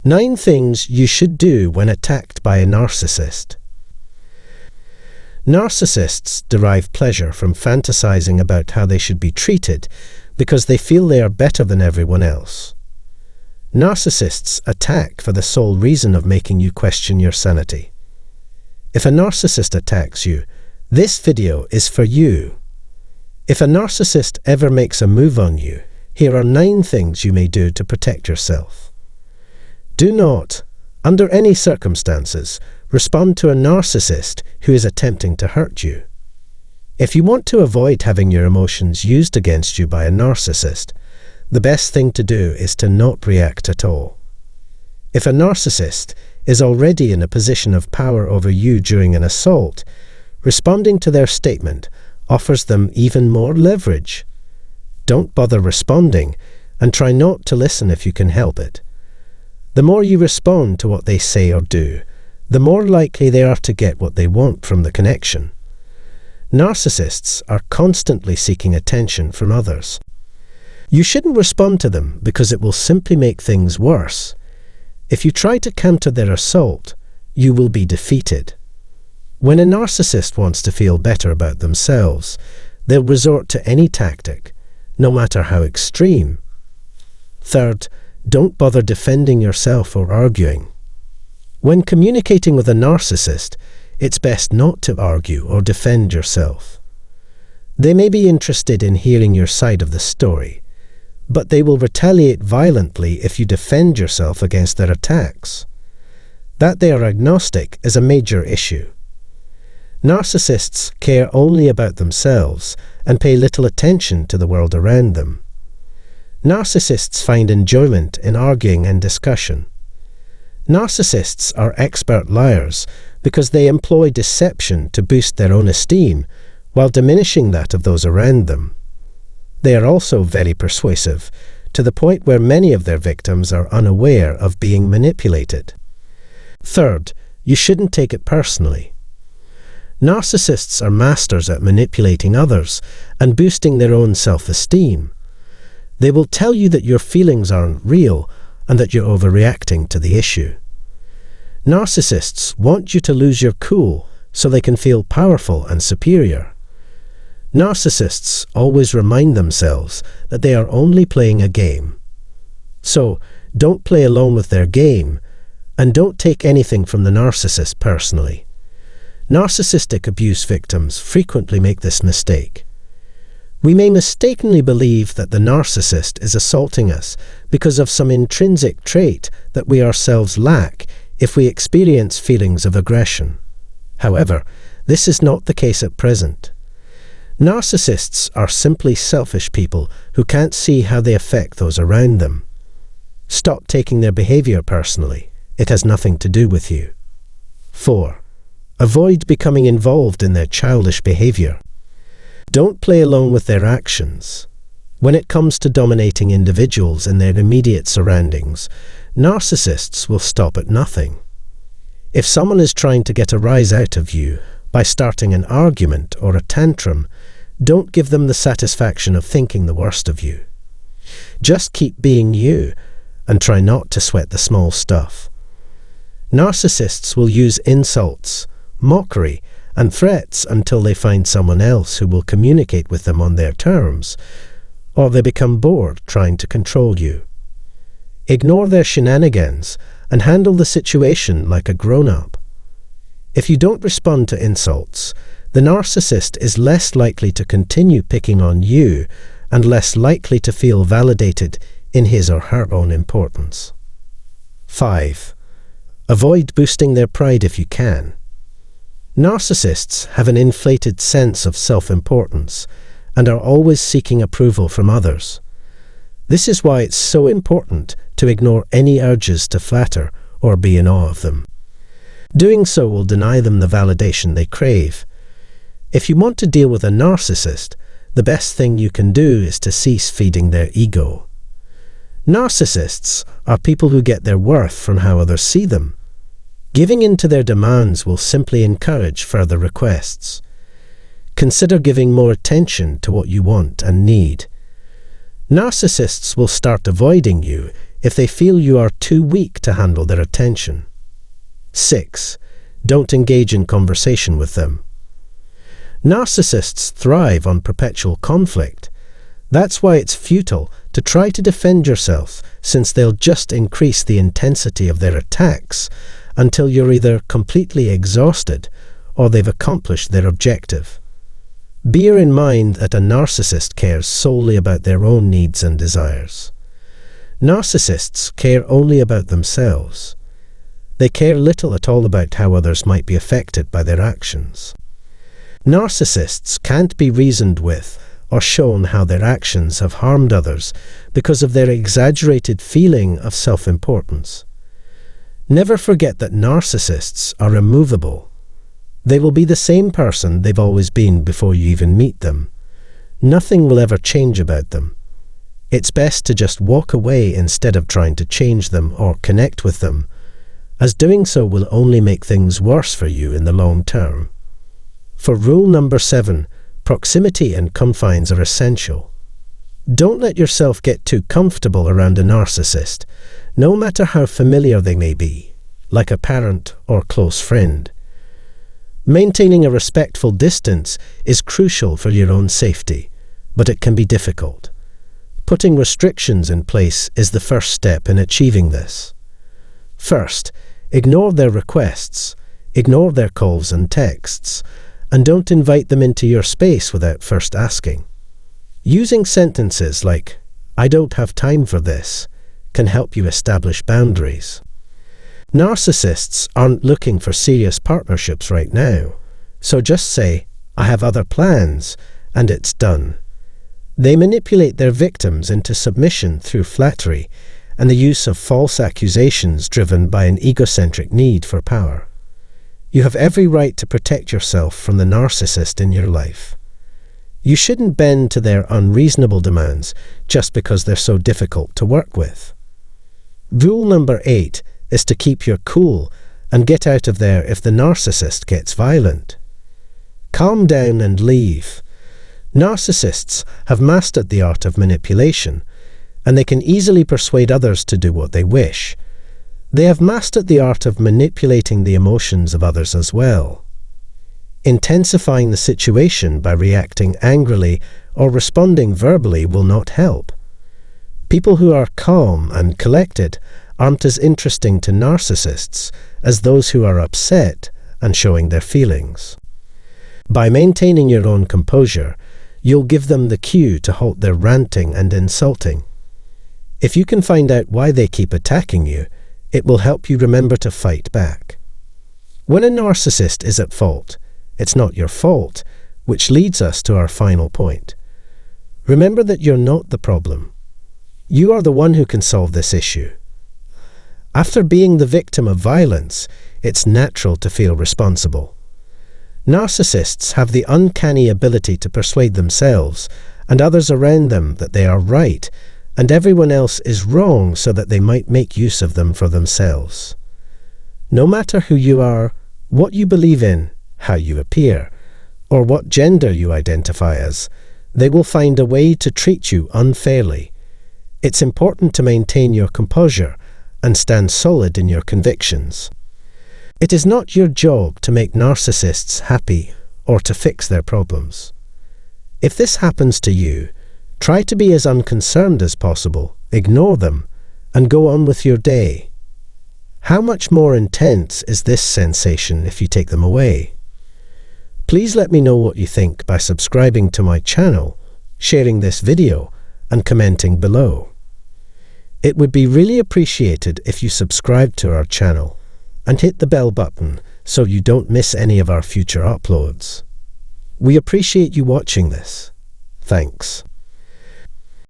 9 things you should do when attacked by a narcissist. Narcissists derive pleasure from fantasizing about how they should be treated because they feel they are better than everyone else. Narcissists attack for the sole reason of making you question your sanity. If a narcissist attacks you, this video is for you. If a narcissist ever makes a move on you, here are 9 things you may do to protect yourself. Do not, under any circumstances, respond to a narcissist who is attempting to hurt you. If you want to avoid having your emotions used against you by a narcissist, the best thing to do is to not react at all. If a narcissist is already in a position of power over you during an assault, responding to their statement offers them even more leverage. Don't bother responding, and try not to listen if you can help it. The more you respond to what they say or do, the more likely they are to get what they want from the connection. Narcissists are constantly seeking attention from others. You shouldn't respond to them because it will simply make things worse. If you try to counter their assault, you will be defeated. When a narcissist wants to feel better about themselves, they'll resort to any tactic, no matter how extreme. Third, don't bother defending yourself or arguing. When communicating with a narcissist, it's best not to argue or defend yourself. They may be interested in hearing your side of the story, but they will retaliate violently if you defend yourself against their attacks. That they are agnostic is a major issue. Narcissists care only about themselves and pay little attention to the world around them. Narcissists find enjoyment in arguing and discussion. Narcissists are expert liars because they employ deception to boost their own esteem while diminishing that of those around them. They are also very persuasive, to the point where many of their victims are unaware of being manipulated. Third, you shouldn't take it personally. Narcissists are masters at manipulating others and boosting their own self-esteem. They will tell you that your feelings aren't real and that you're overreacting to the issue. Narcissists want you to lose your cool so they can feel powerful and superior. Narcissists always remind themselves that they are only playing a game. So, don't play along with their game, and don't take anything from the narcissist personally. Narcissistic abuse victims frequently make this mistake. We may mistakenly believe that the narcissist is assaulting us because of some intrinsic trait that we ourselves lack if we experience feelings of aggression. However, this is not the case at present. Narcissists are simply selfish people who can't see how they affect those around them. Stop taking their behavior personally. It has nothing to do with you. 4. Avoid becoming involved in their childish behavior. Don't play along with their actions. When it comes to dominating individuals in their immediate surroundings, narcissists will stop at nothing. If someone is trying to get a rise out of you by starting an argument or a tantrum, don't give them the satisfaction of thinking the worst of you. Just keep being you and try not to sweat the small stuff. Narcissists will use insults, mockery, and threats until they find someone else who will communicate with them on their terms, or they become bored trying to control you. Ignore their shenanigans and handle the situation like a grown-up. If you don't respond to insults, the narcissist is less likely to continue picking on you and less likely to feel validated in his or her own importance. 5. Avoid boosting their pride if you can. Narcissists have an inflated sense of self-importance and are always seeking approval from others. This is why it's so important to ignore any urges to flatter or be in awe of them. Doing so will deny them the validation they crave. If you want to deal with a narcissist, the best thing you can do is to cease feeding their ego. Narcissists are people who get their worth from how others see them. Giving in to their demands will simply encourage further requests. Consider giving more attention to what you want and need. Narcissists will start avoiding you if they feel you are too weak to handle their attention. 6. Don't engage in conversation with them. Narcissists thrive on perpetual conflict. That's why it's futile to try to defend yourself, since they'll just increase the intensity of their attacks until you're either completely exhausted or they've accomplished their objective. Bear in mind that a narcissist cares solely about their own needs and desires. Narcissists care only about themselves. They care little at all about how others might be affected by their actions. Narcissists can't be reasoned with or shown how their actions have harmed others because of their exaggerated feeling of self-importance. Never forget that narcissists are immovable. They will be the same person they've always been before you even meet them. Nothing will ever change about them. It's best to just walk away instead of trying to change them or connect with them, as doing so will only make things worse for you in the long term. For rule number 7, proximity and confines are essential. Don't let yourself get too comfortable around a narcissist, no matter how familiar they may be, like a parent or close friend. Maintaining a respectful distance is crucial for your own safety, but it can be difficult. Putting restrictions in place is the first step in achieving this. First, ignore their requests, ignore their calls and texts, and don't invite them into your space without first asking. Using sentences like, "I don't have time for this," can help you establish boundaries. Narcissists aren't looking for serious partnerships right now, so just say, "I have other plans," and it's done. They manipulate their victims into submission through flattery and the use of false accusations driven by an egocentric need for power. You have every right to protect yourself from the narcissist in your life. You shouldn't bend to their unreasonable demands just because they're so difficult to work with. Rule number 8 is to keep your cool and get out of there if the narcissist gets violent. Calm down and leave. Narcissists have mastered the art of manipulation, and they can easily persuade others to do what they wish. They have mastered the art of manipulating the emotions of others as well. Intensifying the situation by reacting angrily or responding verbally will not help. People who are calm and collected aren't as interesting to narcissists as those who are upset and showing their feelings. By maintaining your own composure, you'll give them the cue to halt their ranting and insulting. If you can find out why they keep attacking you, it will help you remember to fight back. When a narcissist is at fault, it's not your fault, which leads us to our final point. Remember that you're not the problem. You are the one who can solve this issue. After being the victim of violence, it's natural to feel responsible. Narcissists have the uncanny ability to persuade themselves and others around them that they are right and everyone else is wrong so that they might make use of them for themselves. No matter who you are, what you believe in, how you appear, or what gender you identify as, they will find a way to treat you unfairly. It's important to maintain your composure and stand solid in your convictions. It is not your job to make narcissists happy or to fix their problems. If this happens to you, try to be as unconcerned as possible, ignore them, and go on with your day. How much more intense is this sensation if you take them away? Please let me know what you think by subscribing to my channel, sharing this video, and commenting below. It would be really appreciated if you subscribe to our channel and hit the bell button so you don't miss any of our future uploads. We appreciate you watching this. Thanks.